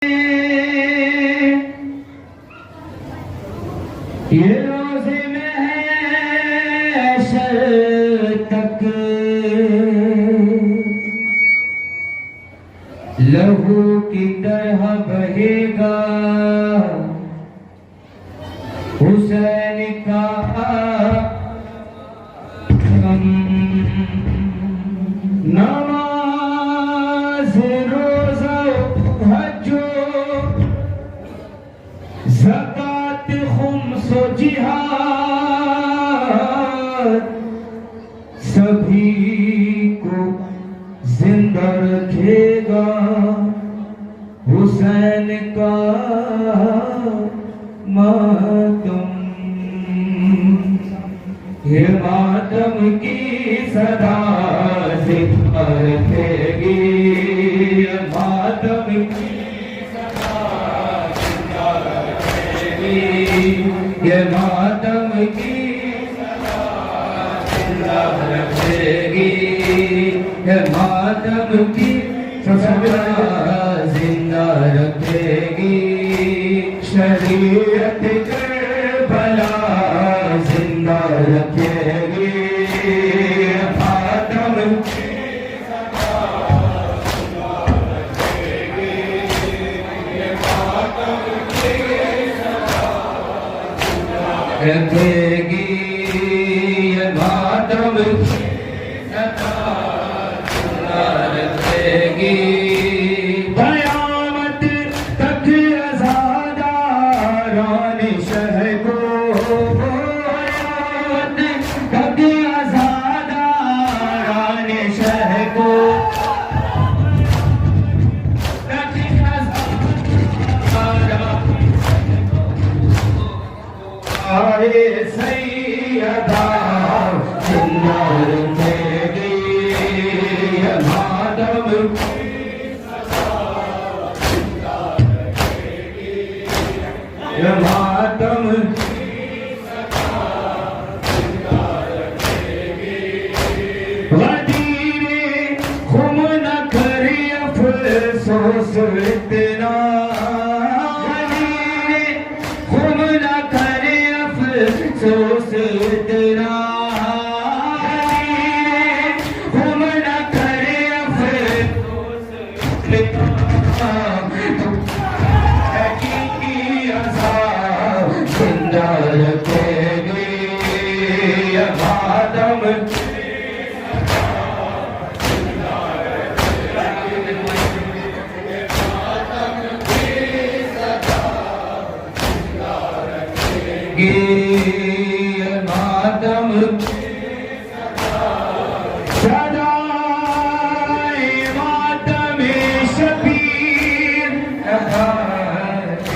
ये रोज़े महशर तक लहू की तरह बहेगा हुसैन का नमाज रोज़ा हज्जो ज़कात खुम्सो जिहाद सभी को जिंदा रखेगा हुसैन का मातम। ये मातम की सदा जिंदा रखेगी, मातम की सदा जिंदा रखेगी, ये मातम की सदा जिंदा रखेगी, ये मातम की सदा जिंदा रखेगी। शरीयत करबला जिंदा रखेगी, मातम की सदा जिंदा रखेगी, ये मातम की सदा जिंदा रखेगी, ये मातम की सदा जिंदा रखेगी। कयामत तक आज़ादारान शहर को, कयामत तक आज़ादारान शहर को, आए सैयदा जिंदा रखेगी, ये मातम की सदा जिंदा रखेगी, ये मातम की सदा जिंदा रखेगी। गदीरे खुम न करे अफसोस इतना, गदीरे खुम न करे अफसोस इतना, गदीरे खुम न करे अफसोस इतना, हकीकी अज़ाब जिंदा रखेगी, ये मातम की सदा जिंदा रखेगी, ये मातम की सदा जिंदा रखेगी, ये मातम की सदा सदाए मातम शबीर,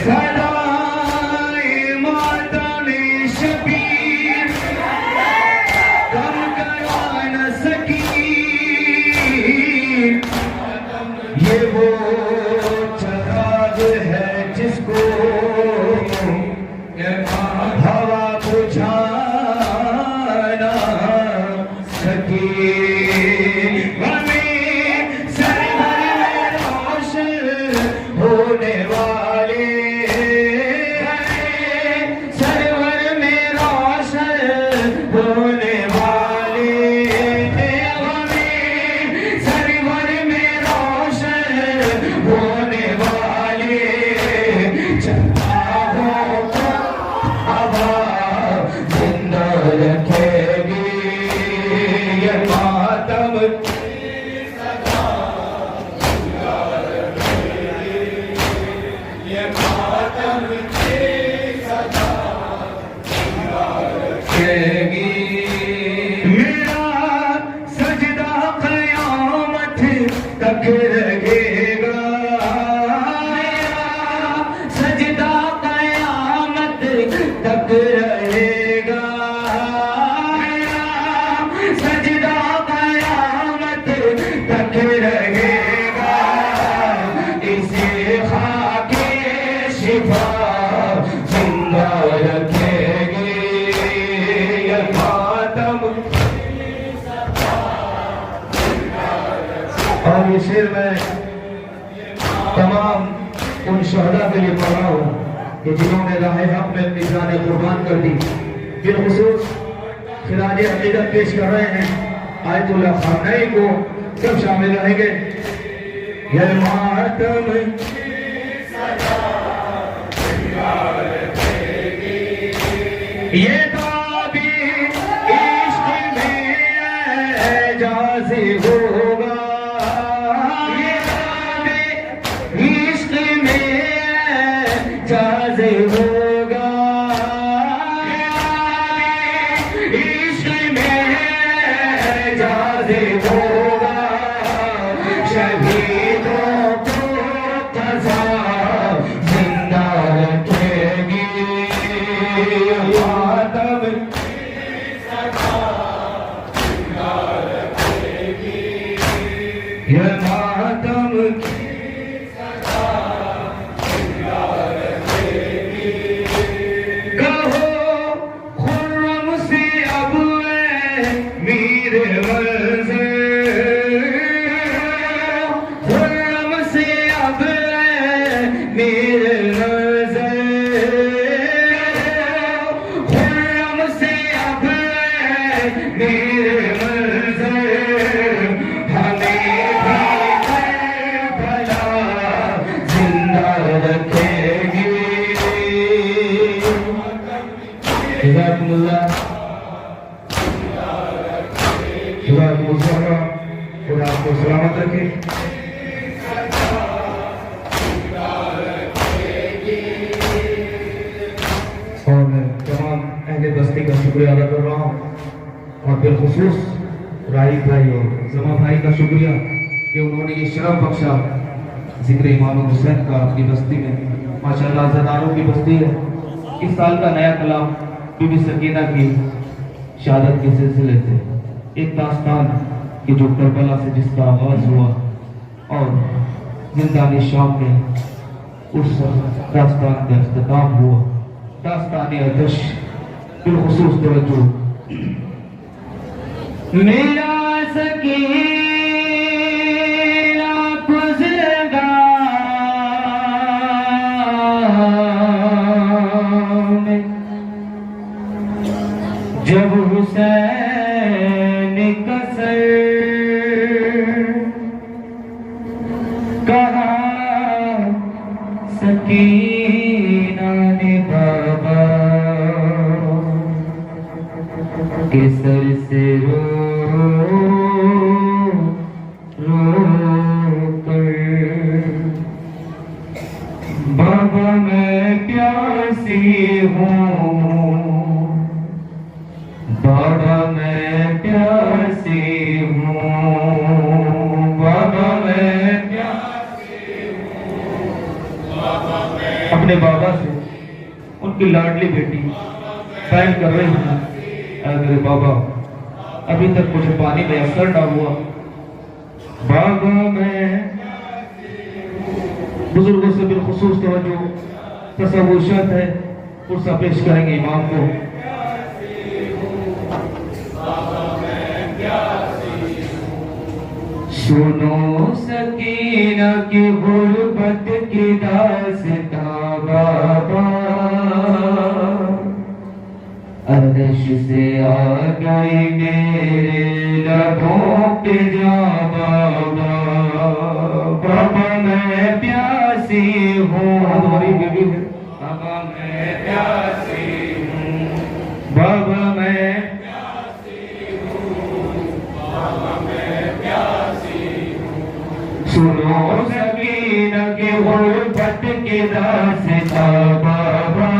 सदाए मातम शबीर कम करा न सकी, ये वो चराग है जिसको ये हवा बुझा न सकी। हमें सरवर में रोशन होने वाले, हमें सरवर में रोशन होने वाले, हमें सरवर में रोशन होने वाले चाहों को हवा जिंदा रखेगी, ये मातम की सदा जिंदा रखेगी, ये मातम की सदा जिंदा रखेगी। मेरा सजदा क़यामत तक रहेगा, मेरा सजदा क़यामत तक रहेगा, मेरा सजदा क़यामत तक रहेगा। इसे खाके शिफा शहदा के लिए पढ़ रहा हूँ कि जिन्होंने राह हक में अपनी जानें कुर्बान कर दी। बिलखुसूस खिराज अकीदत पेश कर रहे हैं आयतुल्लाह खामनई को, सब शामिल रहेंगे। ये मातम ये ताबी इश्क में एजाज़ी होगा, ये ताबी इश्क में एजाज़ी होगा, इश्क में एजाज़ी होगा। शहीदों को क़ज़ा जिंदा रखेगी, मातम ये मातम कहो खुर्रम से अब मीर वज़े, खुर्रम से अब मीर वज़े, खुर्रम से अब मीर वज़े। हमें भी करबला जिंदा रखेगी। जज़ाकुमुल्लाह, जज़ाकुमुल्लाह, खुदा आपको सलामत रखे। और मैं तमाम अहले बस्ती का शुक्रिया अदा कर रहा हूँ, और बिलखुसूस राही भाई और जमा भाई का शुक्रिया कि उन्होंने ये शरफ बख्शा जिक्र इमाम हुसैन का अपनी बस्ती में। माशाअल्लाह ज़दारों की बस्ती है। इस साल का नया कलाम बीबी सकीना की शहादत के सिलसिले से एक दास्तान कि जो करबला से जिसका आगाज हुआ और जिंदानी शाम में उस दास्तान का इख्तिताम हुआ। दास्तान अतश बिलखुसूस तवज्जो। मेरा सकीना गुज़रगा जब हुसैन का सर कहा सकीना ने बाबा के सर से रो कर, बाबा मैं प्यासी हूँ, बाबा मैं प्यासी हूँ, बाबा मैं प्यासी हूँ, बाबा मैं। अपने बाबा से उनकी लाडली बेटी बहन कर रही है, अरे बाबा अभी तक मुझे पानी में असर ना हुआ। बाबा मैं बुजुर्गों से बिलखुसूस तवज्जो तसव्वुशात है, पुरसा पेश करेंगे इमाम को। सुनो सकीना की गुर्बत की दास्तां बाबा, अर्श से आ गई मेरे लबों पे जा बाबा, बाबा मैं प्यासी हूँ, हमारी बीवी है, बाबा मैं प्यासी हूँ, बाबा मैं प्यासी हूँ, बाबा मैं प्यासी हूँ। सुनो सकीना के गुर्बत के दास्तां बाबा,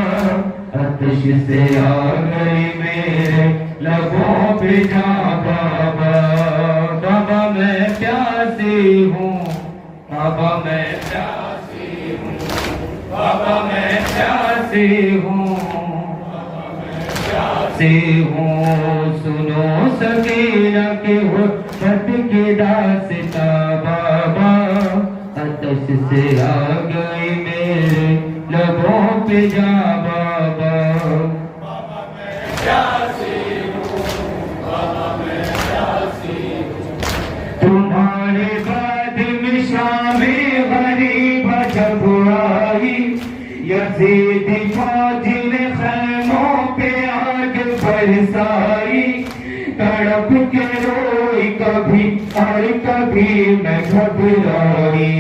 आतिश से आ गई मेरे लबों पे जा बाबा, बाबा मैं प्यासी हूँ, बाबा मैं प्यासी हूँ, बाबा मैं प्यासी हूँ, बाबा मैं प्यासी हूँ। सुनो सकीना के गुर्बत की दास्तां बाबा, आतिश से आ गई मेरे लबों पे जा बाबा, बाबा मैं प्यासी हूँ, बाबा मैं प्यासी हूँ। तुम्हारे बाद में शाम गरीब जब आई, यजीदी फौज ने खैमों पे आग बरसाई, तड़प के रोई कभी और कभी मैं घबराई,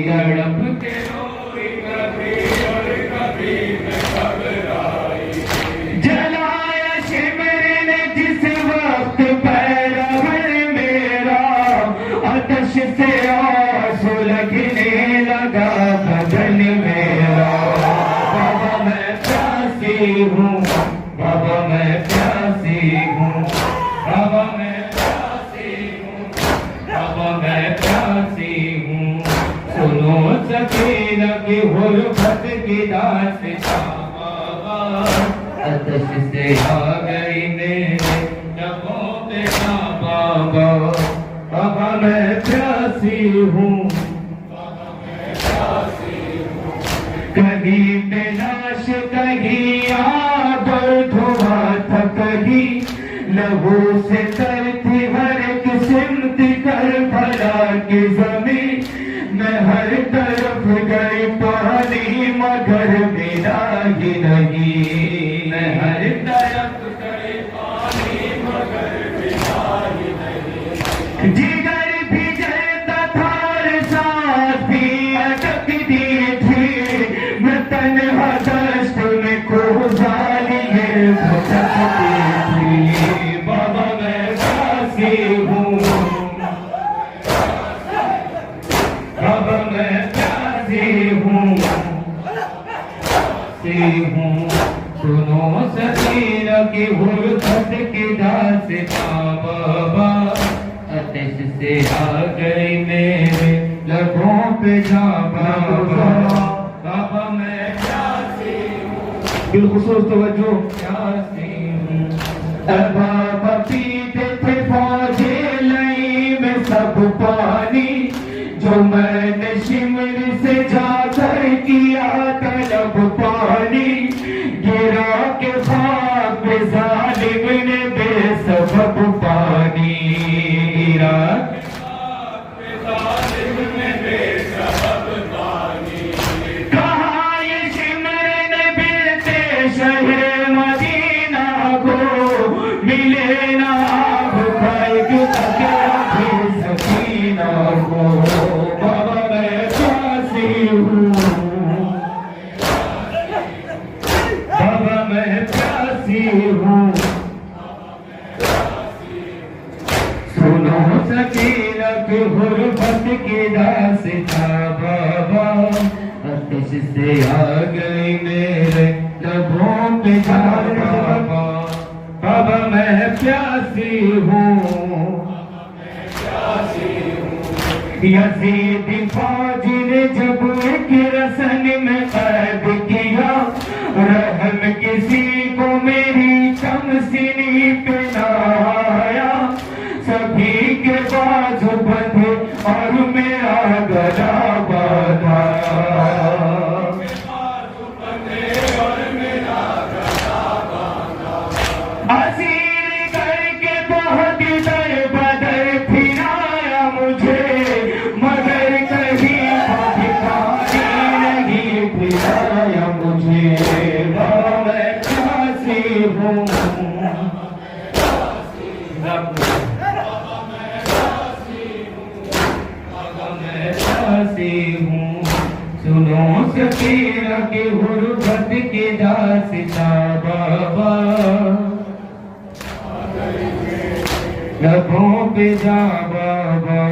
तड़प के रोई कभी और कभी मैं घबराई। जलाया शिमर ने जिस वक्त पैरहन मेरा, आतश से आंसू लगने लगा बदन मेरा। बाबा मैं प्यासी हूँ, बाबा मैं प्यासी हूँ, बाबा मैं प्यासी हूँ, बाबा मैं प्यासी हूँ। सुनो सकीना की गुर्बत की दास्तां बाबा, आतश से आ गई मेरे लबों पे बाबा। बाबा मैं प्यासी हूँ, बाबा मैं प्यासी हूँ। कहीं बेलाश कहीं आग और धुआं था, कहीं लहू से तरती हर एक सिमत करबला की ज़मीन। मैं हर तरफ गई पानी मगर मिला ही नहीं, मैं हर तरफ गई पानी मगर मिला ही नहीं। जिगर भी जलता था और सांस भी अटकती थी, मैं तन्हा दश्त में कोज़ालिये भटकती थी। बाबा मैं प्यासी हूँ, बाबा मैं प्यासी हूँ, प्यासी हूँ। सुनो सकीना की गुर्बत की दास्तां बाबा, आतिश से आ गई मेरे लबों पे जा बाबा। बाबा मैं प्यासी हूँ, बिलखुसूस तवज्जो प्यासी हूँ। बाबा पीते थे फौजे लई में सब पानी, जो मैंने शिमर से जाकर किया तलब पानी। गिरा के खाक पे जालिम ने बेसबब पानी, गिरा के खाक पे जालिम ने बेसबब पानी। कहा ये शिमर ने बिलते शहर मदीना को, मिले ना आग खाएगी अभी सकीना को। बाबा मैं प्यासी हूँ, बाबा मैं प्यासी हूँ। सुनो सकीना की गुर्बत की दास्तां बाबा, आतिश से आ गई मेरे लबों पे जा बाबा। बाबा मैं प्यासी हूँ, यजीदी फौज ने जब एक रसन में कैद किया, रहम किसी को मेरी कमसिनी पे न आया। सभी के बाजू बंधे और मेरा गला बांधा, असीर करके बहुत दर बदर फिराया मुझे, मगर कहीं भिखारी नहीं फिराया मुझे। बाबा मैं प्यासी हूँ, प्यासी हूँ। सुनो सकीना की गुर्बत की दास्तां बाबा, लबों पे जा बाबा।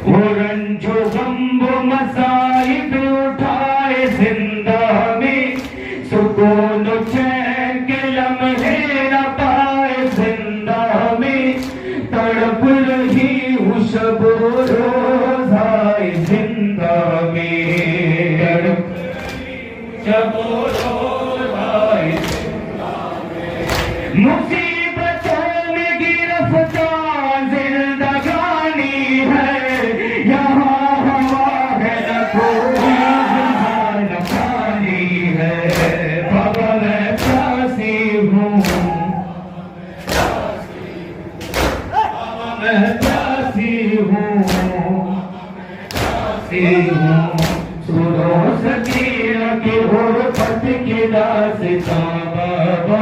वो रंजो गम्बो मसाइब उठाए जिंदा में, सुकून चैन के लम्हे न पाए जिंदा में। तड़प रही हूँ शब रोज आए जिंदा में, तड़प शब रोज आए जिंदा में। मुसीबतों में गिरफ्तार जिंदगानी है, यहाँ हवा है न कोई न पानी है। बाबा मैं प्यासी हूँ, मैं प्यासी हूँ। सुनो सकीना की गुरबत की दास्तां बाबा,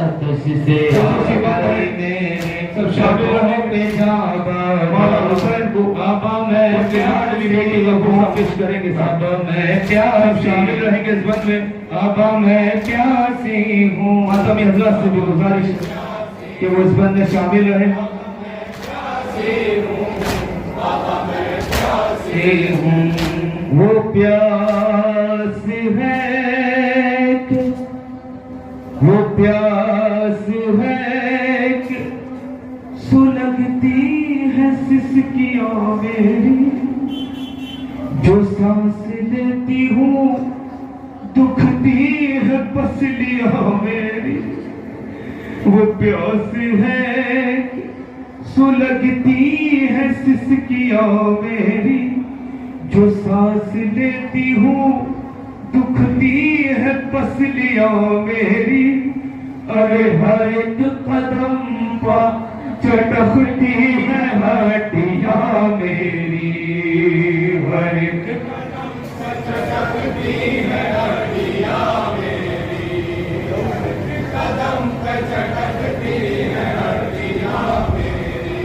आतिश से आगे मेरे सब शबों पे जा बाबा, बाबा मैं प्यार बेटी लोगों पेश करेंगे, बाबा मैं प्यार शामिल रहेंगे इस बंद में, बाबा मैं प्यासी हूँ। मातमी हजरत से भी गुजारिश कि वो इस बंद में शामिल रहे। वो प्यास है कि वो प्यास है कि सुलगती है सिसकियों मेरी, जो सांस लेती हूँ दुखती है पसलियों मेरी। वो प्यास है कि सुलगती है सिसकियों मेरी, जो सांस लेती हूँ दुखती है पसलियों मेरी। अरे हर एक कदम पर चटकती है हड्डियाँ मेरी, हर एक कदम पर चटकती है हड्डियाँ मेरी, हर एक कदम पर चटकती है हड्डियाँ मेरी।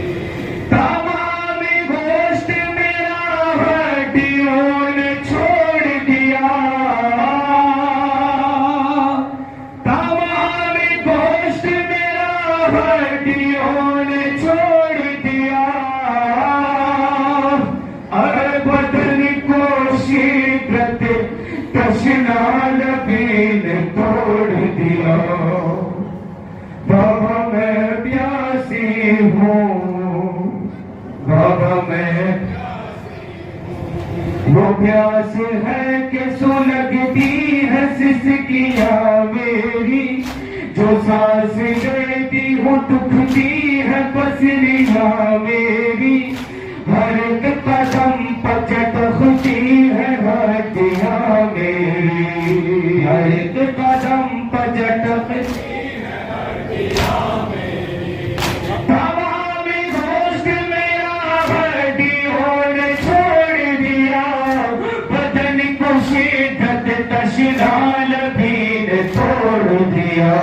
तमाम गोश्त मेरा हड्डियों ने छोड़ दिया, तमाम गोश्त मेरा हड्डियों ने छोड़ दिया। अरे बदन को शीघ्रत तशना लबीन तोड़ दिया। बाबा मैं प्यासी हूँ, बाबा मैं वो प्यास है कि सुलगती है सिसकियाँ मेरी, जो सांस लेती हूँ दुखती है पसलियाँ मेरी। हर एक कदम पर चटकती है हड्डियाँ मेरी, हर एक कदम पर चटकती है हड्डियाँ मेरी। तमाम गोश्त मेरा हड्डियों ने छोड़ दिया, बदन को शिद्दत तशना लबीन तोड़ दिया।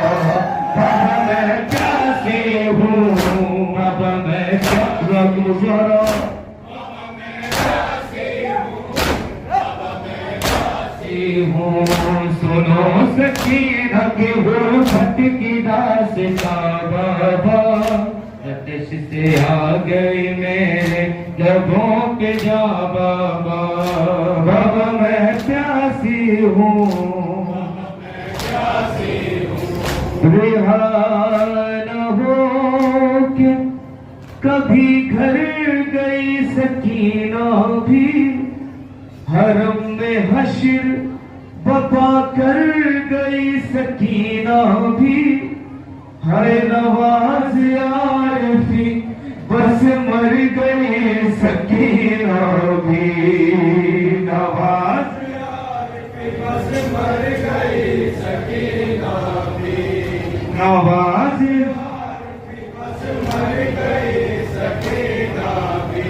बाबा मैं प्यासी हूँ, बाबा मैं प्यासा गुजारा, बाबा मैं प्यासी हूँ। सुनो सकीना की गुरबत की दास्तां बाबा, आतिश से आ गई मेरे लबों पे जा बाबा, बाबा मैं प्यासी हूँ, रिहा न हो के कभी घर गई सकीना भी, हरम में हश्र बपा कर गई सकीना भी। हर नवाज आरफी बस मर गई सकीना भी, नवाज आरफी बस मर गई सकीना भी, नवाज आरफी बस मर गई सकीना भी।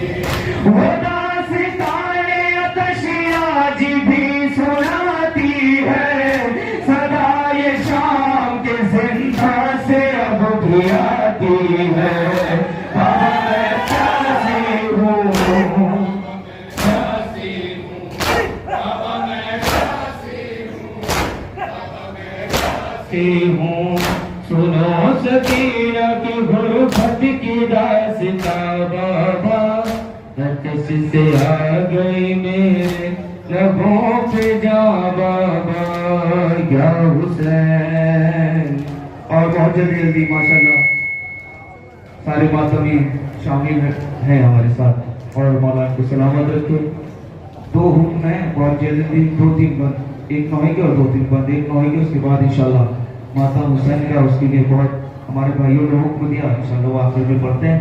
वो दास्ताने आतिश भी सुनाती है, सदा ये शाम के जिंदा से अब भी आती है। बाबा मैं प्यासी हूँ, प्यासी हूँ, बाबा मैं प्यासी हूँ, बाबा मैं प्यासी हूँ। सुनो सकीना की गुरबत की दास्तां बाबा, आतिश से आ गई मेरे लबों पे जा बाबा, या हुसैन। और बहुत जल्दी जल्दी माशाल्लाह सारे मातमी शामिल हैं हमारे साथ, और मौला को सलामत रखे। 2 हुक्म हैं, बहुत जल्दी 2-3 बंद, एक नौएंगे और 2-3 बंद, एक नौएंगे उसके बाद इंशाल्लाह माता हुसैन का, उसके लिए बहुत हमारे भाइयों ने हुक्म दिया, इंशाल्लाह वो आखिर में पढ़ते हैं।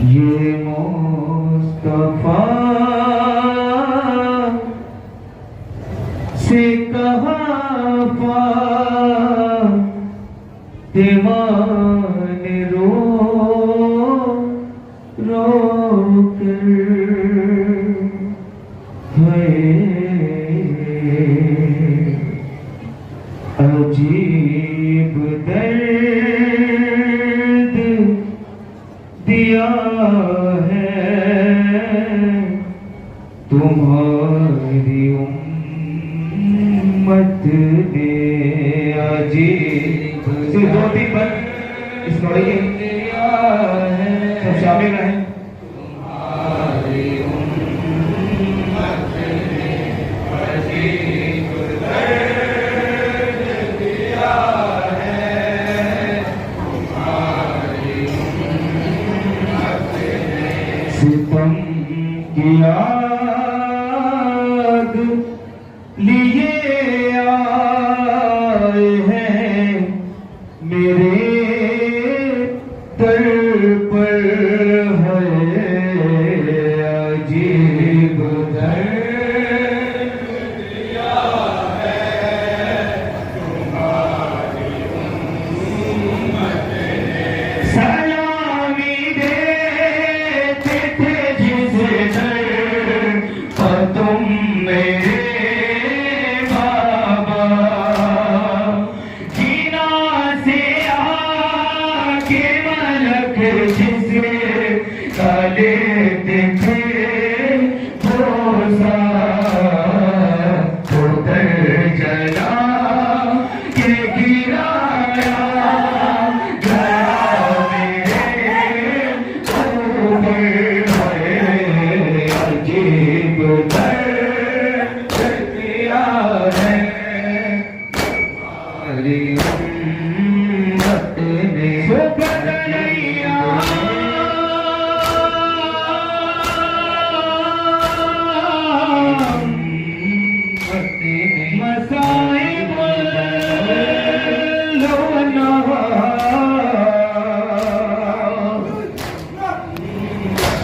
ये मुस्तफा से कहा दीवाने रो रो कर अजीब दर्द दिया है तुम्हारी उम्मत ने। अजीब सिर्फ 2-3 बार इस घड़ी के सब शामिल रहे। सितम की आग लिए आए हैं मेरे दर पर है अजीब दर्द दिया है तुम्हारी उम्मत ने। सलामी देते थे जिसे दर पर तुम मेरे बाबा, जीना से आके मलक जिसे लेते थे भरोसा उतर चला के गिराया गया मेरे ऊपर है अजीब दर्द दिया है हमारी उम्मत ने।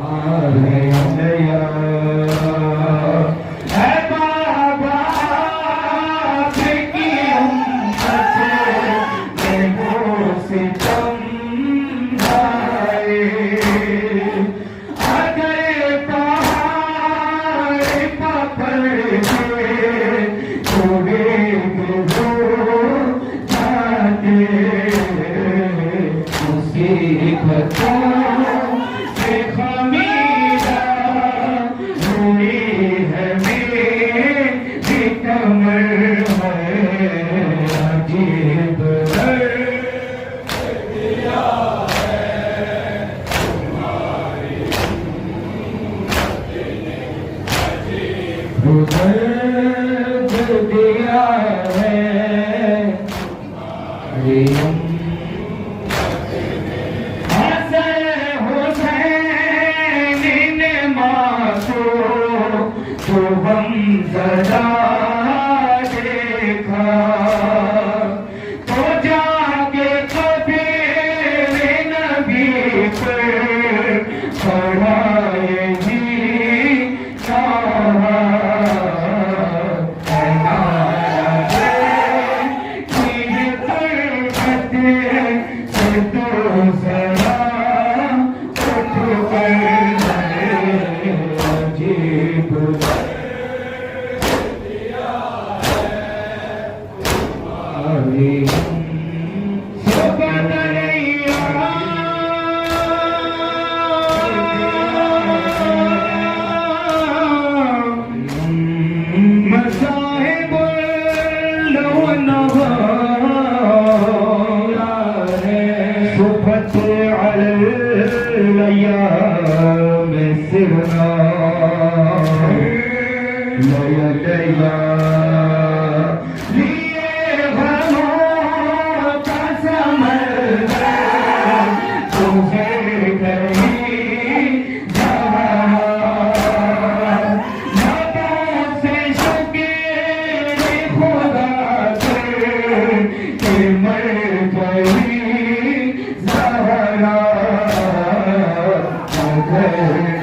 हमारे नया है बाबा की उम्मत में वो सितम आए। अगर पहाड़ पकड़ के छोड़े से खमीरा हुई है मेरी कमर में अजीब दर्द दिया है तुम्हारी अजीब दर्द दिया है तुम्हारी तो हम सदा देखा तो जाके कभी नबी पर पढ़ा यही कहा से तो सदा उठ कर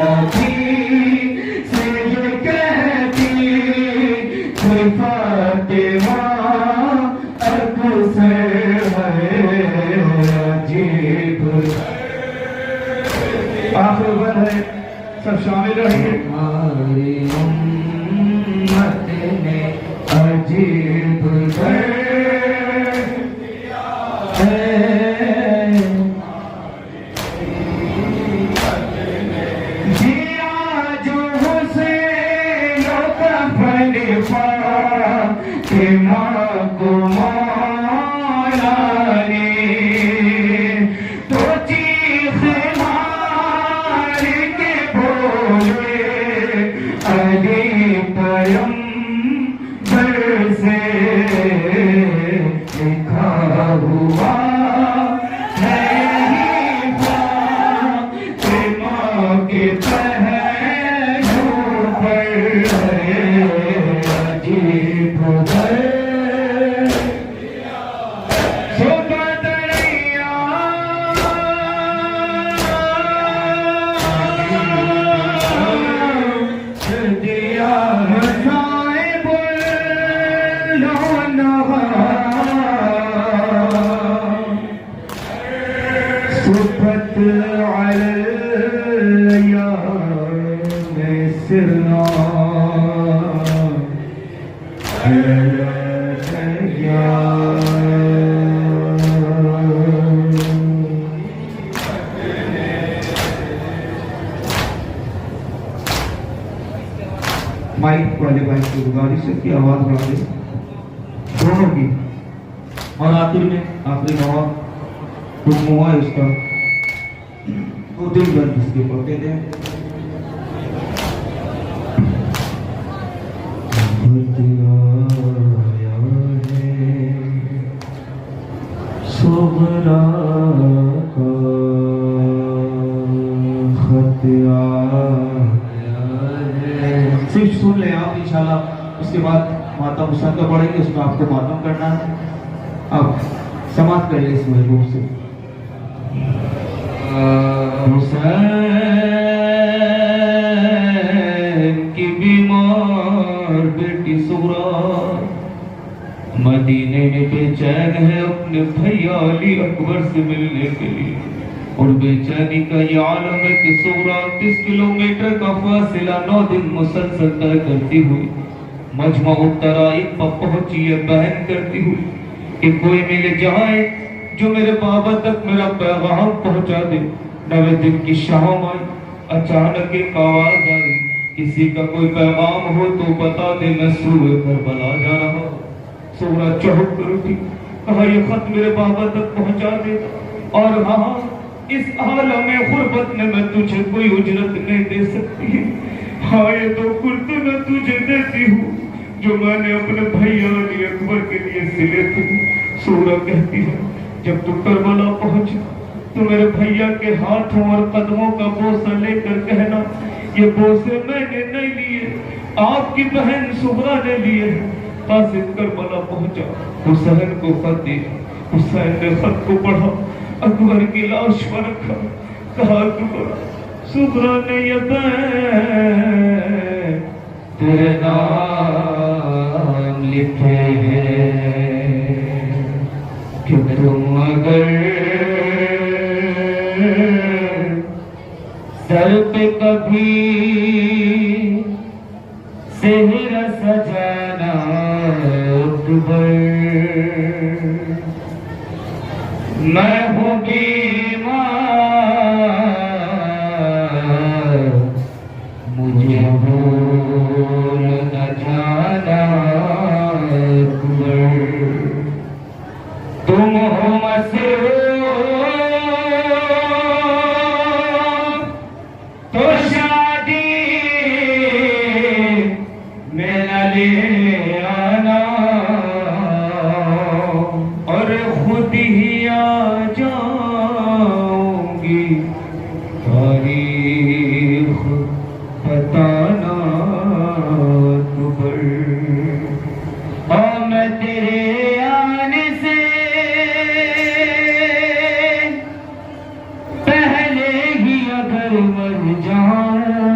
अजीब से ये कह बंद है, सब शामिल रहेंगे। हमारी उम्मत ने अजीब माइक वाले भाई की गुजारिश है कि आवाज बढ़ा दे दोनों की। और आखिर में आखिरी नवा कुछ मुआ है उसका 2-3 गन इसके पढ़ते थे। सोहरा का खतिया सिर्फ सुन ले आप, इंशाल्लाह उसके बाद मातम मुसक्का पढ़ेंगे, उसमें आपको मातम करना है। अब समाप्त कर ले इस महबूब से। हुसैन की बीमार बेटी सुगरा मदीने में बेचैन है अपने भैया अली अकबर से मिलने के लिए, और बेचैनी का ये आलम है कि सुगरा 30 किलोमीटर का फासिला 9 दिन मुसलसल तय करती हुई मजमा उत्तराइब पर पहुंची है, बहन करती हुई कि कोई मिले जाए जो मेरे बाबा तक मेरा पैगाम पहुंचा दे। 9वें दिन की शाम आई, अचानक एक आवाज आई, किसी का कोई पैगाम हो तो बता दे, मैं सूए करबला जा रहा। सुगरा चौंक कर उठी, कहा ये खत मेरे बाबा तक पहुंचा दे, और हाँ इस आलम में गुर्बत में मैं तुझे कोई उजरत नहीं दे सकती। हाँ ये 2 कुर्ते मैं तुझे देती हूँ जो मैंने अपने भैया अली अकबर के लिए सिले थे। सूरा कहती है जब तू करबला पहुंचे तो मेरे भैया के हाथों और कदमों का बोसा लेकर कहना ये बोसे मैंने नहीं लिए, आपकी बहन सुगरा ने लिए। कासिम करबला पहुंचा, हुसैन को खत दिया, हुसैन ने खत को पढ़ा, अकबर की लाश पर रखा, कहा अकबर सुगरा ने ये तेरे नाम लिखे हैं कि तुम अगर सर पे कभी सेहरा सजाना अकबर, मैं हूँ बीमार मुझे भूल न जाना अकबर, तुम हो मसरूर तो शादी में न ले आना, और खुद ही आ जाऊंगी तारीख बताना अकबर। और मैं तेरे आने से पहले ही अगर मर जाऊं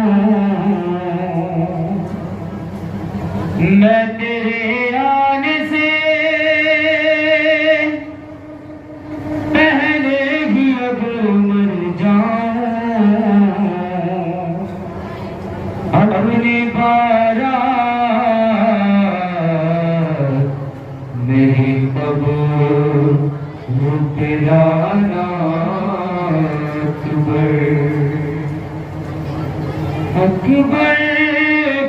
जाना अकबर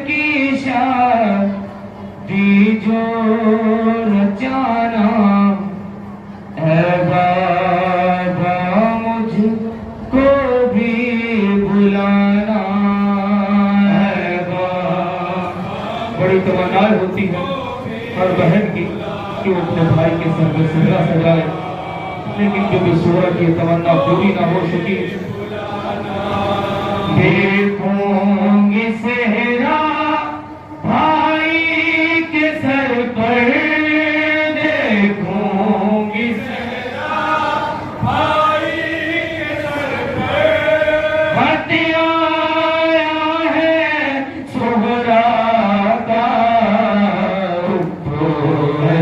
की शादी जो रचाना है बाबा मुझको भी बुलाना है बाबा। बड़ी तमन्नाएं होती है हर बहन की कि वो अपने भाई के सर में सिंदूर सजाए, लेकिन जो बेसुरा की तमन्ना पूरी ना हो सकी। देखूंगी सेहरा भाई के सर पर, देखूंगी सेहरा भाई के सर पर, हत्या है सुहरा का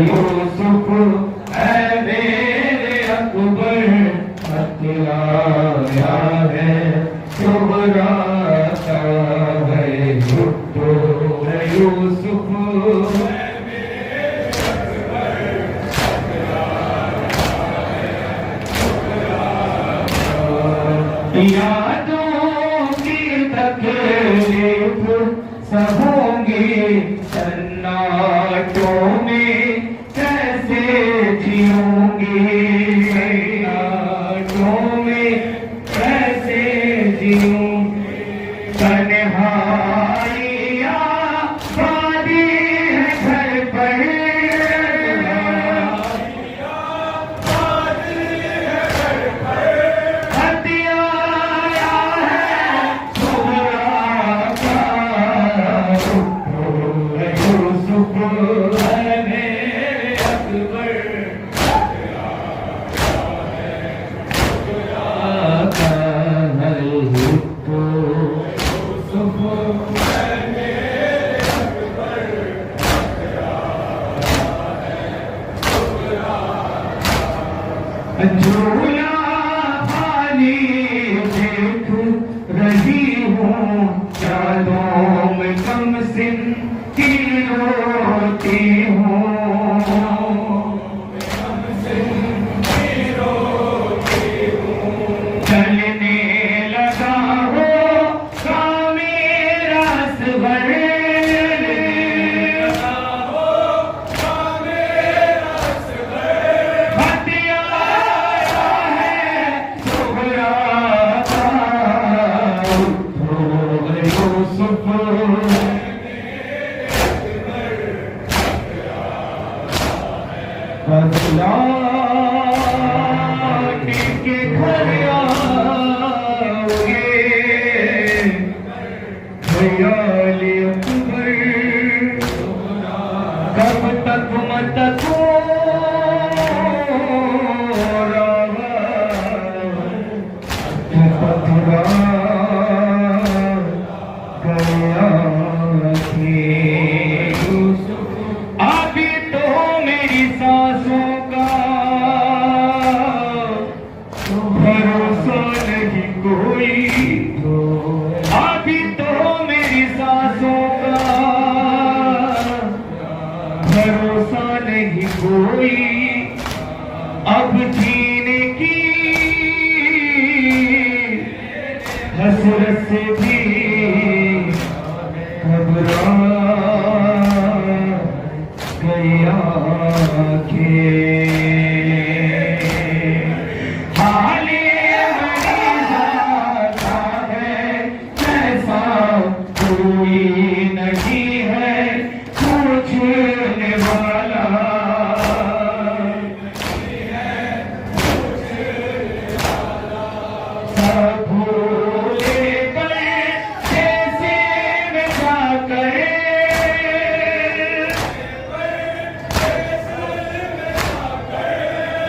यूसुफ है मेरे अकबर, हत्या है सुहरा का है यूसुफ यादों की तकलीफ सहोंगे सन्नाटों में कैसे जियोंगे, सन्नाटों में कैसे जियोंगे। तन्हाइयाँ बादी है घर पर, हत्या है सुहरा का यूसुफ है मेरे अकबर, झूला पानी देख रही हूँ यादों में कम सिन की रोती हूँ, चलने लगा हो का मेरा सबर, हत्या है सुहरा का यूसुफ लौट के घर आओगे, ख्याल अकबर कब तक मत पथरा गया थे अभी तो मेरी सांसों का भरोसा नहीं कोई, अभी तो मेरी सांसों का भरोसा नहीं कोई। अब जीने की हसरत से भी घबरा गया के हाले मरीज़ा का है जैसा कोई नहीं है पूछने वाला, सब भूले गए जैसे में जाकर,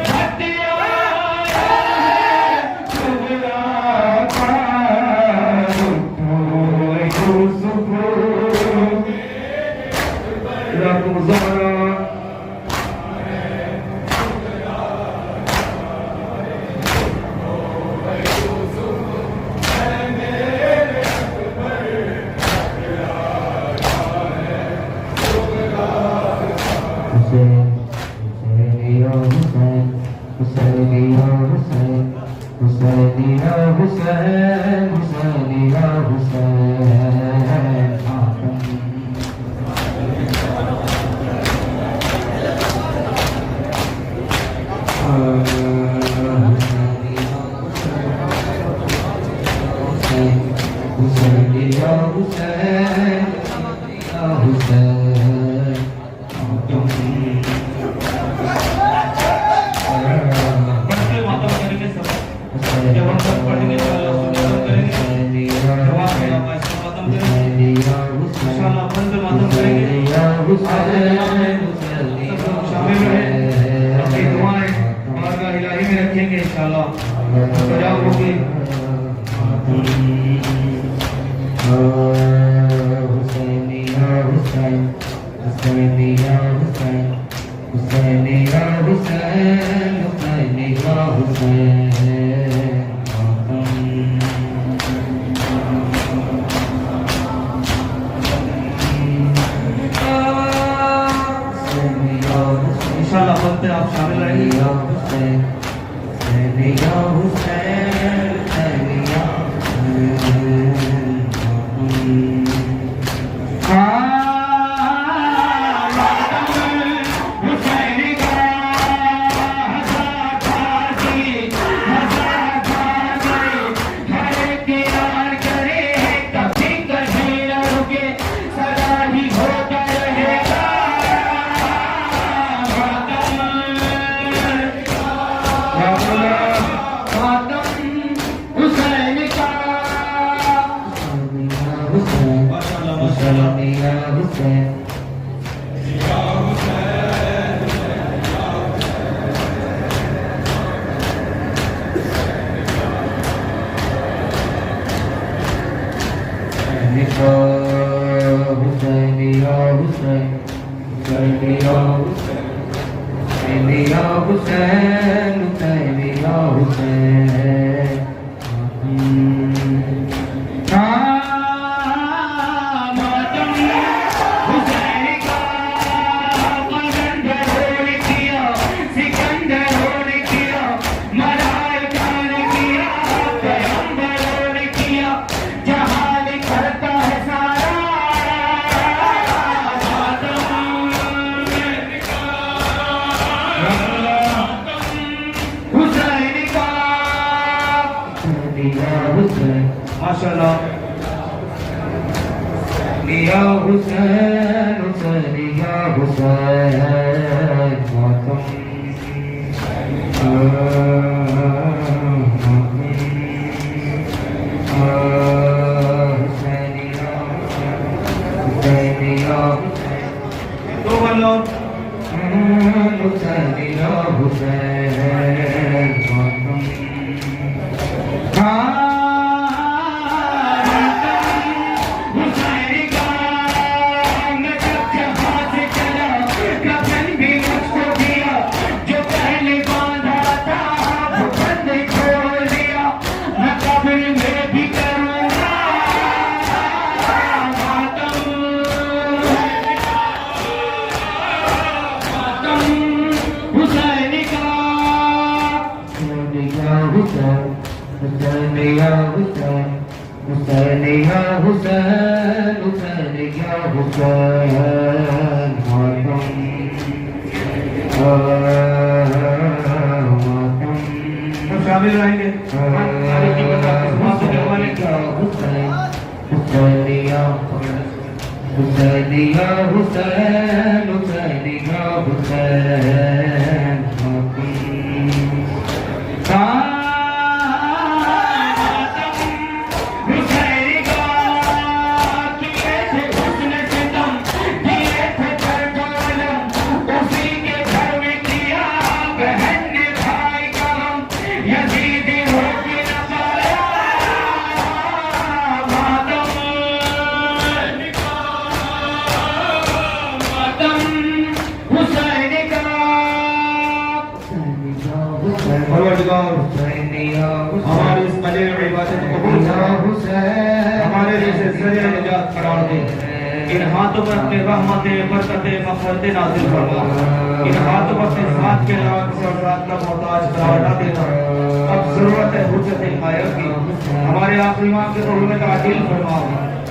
हत्या है सुहरा का यूसुफ बढ़ते मातम करेंगे सब जब हम सब पढ़ेंगे तो अल्लाह सुबहान करेंगे जवाब में हम ऐसा मातम करेंगे इंशाअल्लाह बढ़ते मातम करेंगे आज सब लोग शामिल रहे अपनी दुआएं बारगाह इलाही में रखेंगे इंशाअल्लाह सजाव होगी इंशाअल्लाह बनते आप शामिल रहेंगे माशाअल्लाह या हुसैन हुसैन या हुसैन दो बल्लों हुसैन या हुसैन शामिल रहेंगे हमारी इस मजे में इबादत को कबूल करो, हमारे जैसे सरिया निजात करार दे। इन हाथों पर अपने रहमतें बरकतें मग़फ़िरतें नाज़िल फरमा। इन हाथों पर अपने साथ के अलावा किसी और साथ का मोहताज करार न देना। अब जरूरत है हुज्जत कायम की। हमारे आखिरी इमाम के कबूल में ताजील फरमाओ,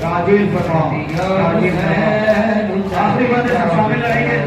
ताजील फरमाओ, ताजील फरमाओ। आखिरी बात शामिल रहेंगे।